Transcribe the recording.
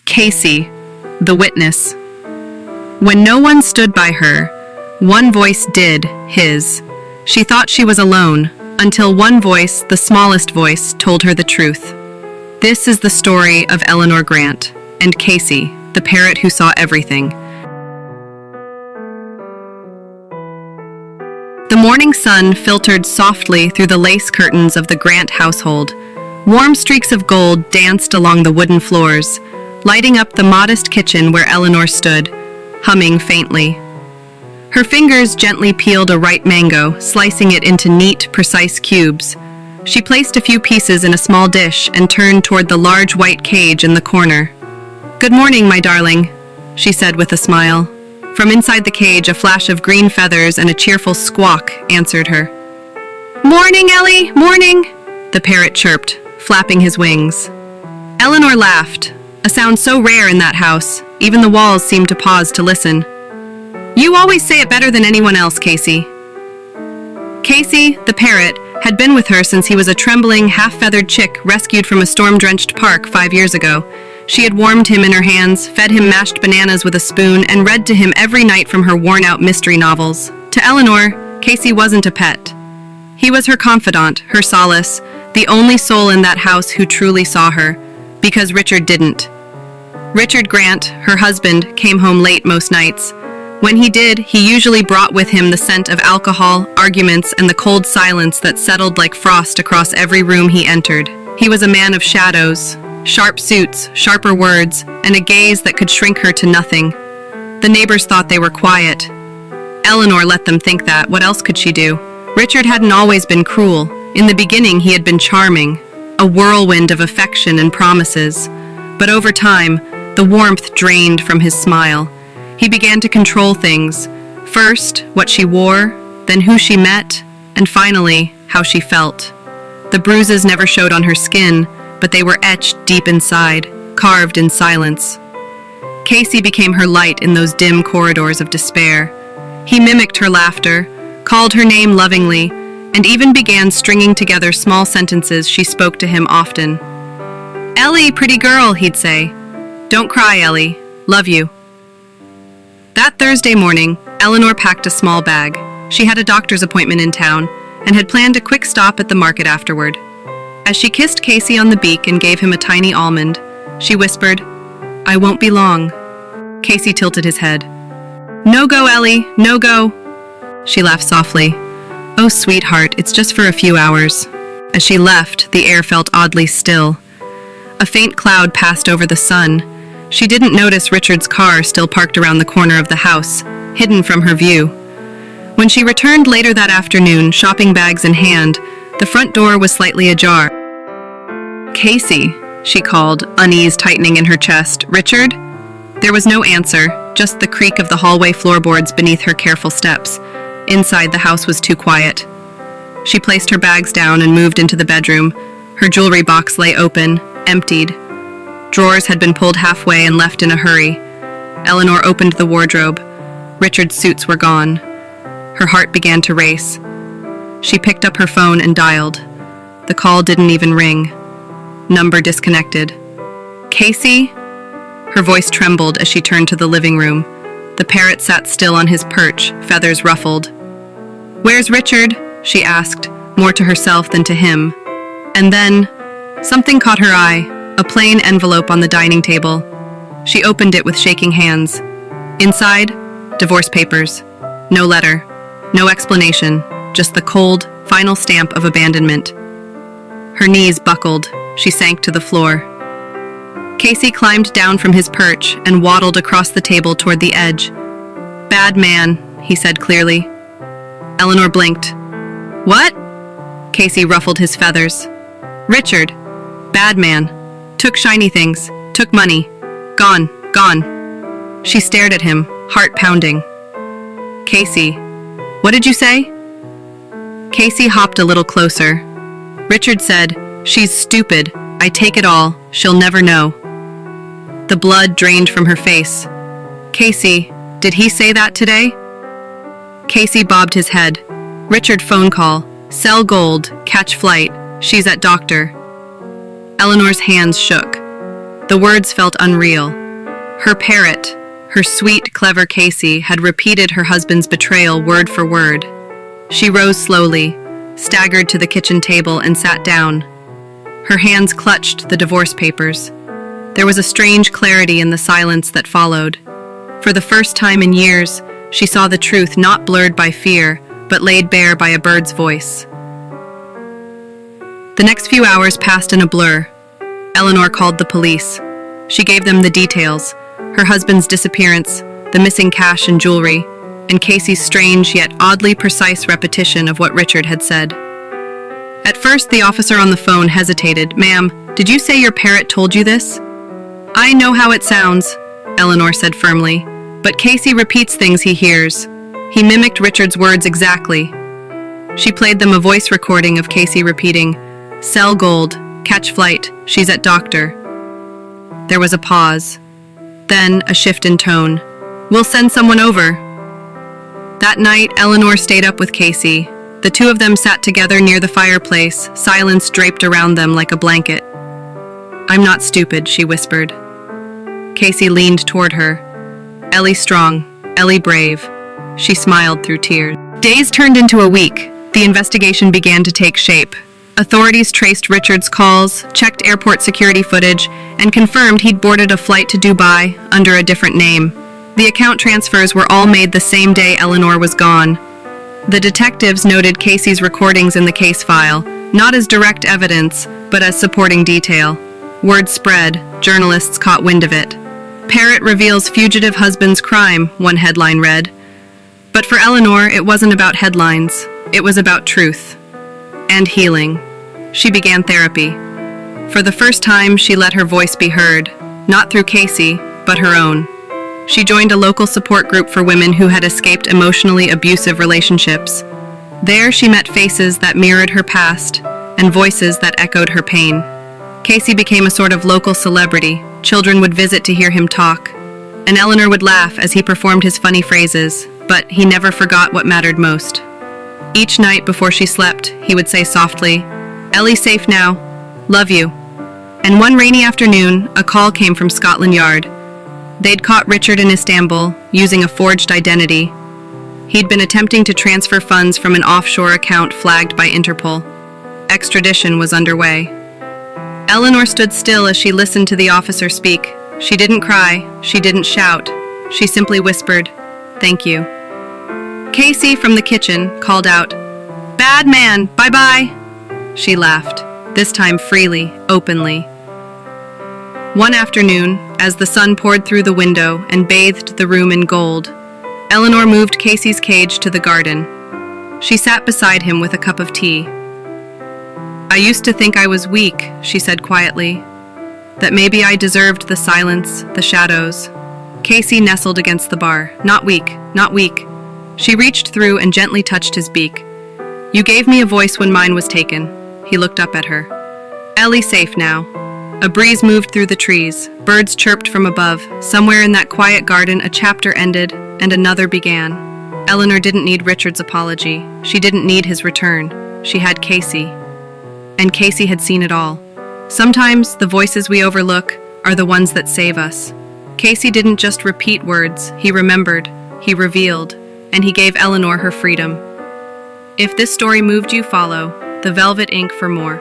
Casie, the witness. When no one stood by her, one voice did, his. She thought she was alone, until one voice, the smallest voice, told her the truth. This is the story of Eleanor Grant and Casie, the parrot who saw everything. The morning sun filtered softly through the lace curtains of the Grant household. Warm streaks of gold danced along the wooden floors, lighting up the modest kitchen where Eleanor stood, humming faintly. Her fingers gently peeled a ripe mango, slicing it into neat, precise cubes. She placed a few pieces in a small dish and turned toward the large white cage in the corner. "Good morning, my darling," she said with a smile. From inside the cage, a flash of green feathers and a cheerful squawk answered her. "Morning, Ellie, morning," the parrot chirped, flapping his wings. Eleanor laughed, a sound so rare in that house, even the walls seemed to pause to listen. "You always say it better than anyone else, Casie." Casie, the parrot, had been with her since he was a trembling, half-feathered chick rescued from a storm-drenched park 5 years ago. She had warmed him in her hands, fed him mashed bananas with a spoon, and read to him every night from her worn-out mystery novels. To Eleanor, Casie wasn't a pet. He was her confidant, her solace, the only soul in that house who truly saw her, because Richard didn't. Richard Grant, her husband, came home late most nights. When he did, he usually brought with him the scent of alcohol, arguments, and the cold silence that settled like frost across every room he entered. He was a man of shadows. Sharp suits, sharper words, and a gaze that could shrink her to nothing. The neighbors thought they were quiet. Eleanor let them think that. What else could she do? Richard hadn't always been cruel. In the beginning, he had been charming, a whirlwind of affection and promises. But over time, the warmth drained from his smile. He began to control things. First, what she wore, then who she met, and finally, how she felt. The bruises never showed on her skin, but they were etched deep inside, carved in silence. Casie became her light in those dim corridors of despair. He mimicked her laughter, called her name lovingly, and even began stringing together small sentences she spoke to him often. "Ellie, pretty girl," he'd say. "Don't cry, Ellie. Love you." That Thursday morning, Eleanor packed a small bag. She had a doctor's appointment in town and had planned a quick stop at the market afterward. As she kissed Casie on the beak and gave him a tiny almond, she whispered, "I won't be long." Casie tilted his head. "No go, Ellie, no go." She laughed softly. "Oh, sweetheart, it's just for a few hours." As she left, the air felt oddly still. A faint cloud passed over the sun. She didn't notice Richard's car still parked around the corner of the house, hidden from her view. When she returned later that afternoon, shopping bags in hand, the front door was slightly ajar. "Casie," she called, unease tightening in her chest. "Richard?" There was no answer, just the creak of the hallway floorboards beneath her careful steps. Inside, the house was too quiet. She placed her bags down and moved into the bedroom. Her jewelry box lay open, emptied. Drawers had been pulled halfway and left in a hurry. Eleanor opened the wardrobe. Richard's suits were gone. Her heart began to race. She picked up her phone and dialed. The call didn't even ring. Number disconnected. "Casie?" Her voice trembled as she turned to the living room. The parrot sat still on his perch, feathers ruffled. "Where's Richard?" she asked, more to herself than to him. And then, something caught her eye, a plain envelope on the dining table. She opened it with shaking hands. Inside, divorce papers. No letter, no explanation, just the cold, final stamp of abandonment. Her knees buckled. She sank to the floor. Casie climbed down from his perch and waddled across the table toward the edge. "Bad man," he said clearly. Eleanor blinked. "What?" Casie ruffled his feathers. "Richard. Bad man. Took shiny things. Took money. Gone. Gone." She stared at him, heart pounding. "Casie, what did you say?" Casie hopped a little closer. Richard said, "She's stupid. I take it all. She'll never know." The blood drained from her face. "Casie, did he say that today?" Casie bobbed his head. "Richard phone call. Sell gold. Catch flight. She's at doctor." Eleanor's hands shook. The words felt unreal. Her Parrot, her sweet, clever Casie, had repeated her husband's betrayal word for word. She rose slowly, staggered to the kitchen table, and sat down. Her hands clutched the divorce papers. There was a strange clarity in the silence that followed. For the first time in years, she saw the truth not blurred by fear, but laid bare by a bird's voice. The next few hours passed in a blur. Eleanor called the police. She gave them the details: her husband's disappearance, the missing cash and jewelry, and Casie's strange yet oddly precise repetition of what Richard had said. At first, the officer on the phone hesitated. "Ma'am, did you say your Parrot told you this?" "I know how it sounds," Eleanor said firmly, "but Casie repeats things he hears. He mimicked Richard's words exactly." She played them a voice recording of Casie repeating, "Sell gold, catch flight, she's at doctor." There was a pause. Then a shift in tone. "We'll send someone over." That night, Eleanor stayed up with Casie. The two of them sat together near the fireplace, silence draped around them like a blanket. "I'm not stupid," she whispered. Casie leaned toward her. "Ellie strong, Ellie brave." She smiled through tears. Days turned into a week. The investigation began to take shape. Authorities traced Richard's calls, checked airport security footage, and confirmed he'd boarded a flight to Dubai under a different name. The account transfers were all made the same day Eleanor was gone. The detectives noted Casie's recordings in the case file, not as direct evidence, but as supporting detail. Word spread, journalists caught wind of it. "Parrot reveals fugitive husband's crime," one headline read. But for Eleanor, it wasn't about headlines. It was about truth. And healing. She began therapy. For the first time, she let her voice be heard, not through Casie, but her own. She joined a local support group for women who had escaped emotionally abusive relationships. There, she met faces that mirrored her past and voices that echoed her pain. Casie became a sort of local celebrity. Children would visit to hear him talk, and Eleanor would laugh as he performed his funny phrases, but he never forgot what mattered most. Each night before she slept, he would say softly, "Ellie's safe now. Love you." And one rainy afternoon, a call came from Scotland Yard. They'd caught Richard in Istanbul, using a forged identity. He'd been attempting to transfer funds from an offshore account flagged by Interpol. Extradition was underway. Eleanor stood still as she listened to the officer speak. She didn't cry, she didn't shout. She simply whispered, "Thank you." Casie, from the kitchen, called out, "Bad man, bye-bye." She laughed, this time freely, openly. One afternoon, as the sun poured through the window and bathed the room in gold, Eleanor moved Casie's cage to the garden. She sat beside him with a cup of tea. "I used to think I was weak," she said quietly, "that maybe I deserved the silence, the shadows." Casie nestled against the bar. "Not weak, not weak." She reached through and gently touched his beak. "You gave me a voice when mine was taken." He looked up at her. "Ellie's safe now." A breeze moved through the trees. Birds chirped from above. Somewhere in that quiet garden, a chapter ended and another began. Eleanor didn't need Richard's apology. She didn't need his return. She had Casie. And Casie had seen it all. Sometimes the voices we overlook are the ones that save us. Casie didn't just repeat words. He remembered, he revealed, and he gave Eleanor her freedom. If this story moved you, follow the Velvet Ink for more.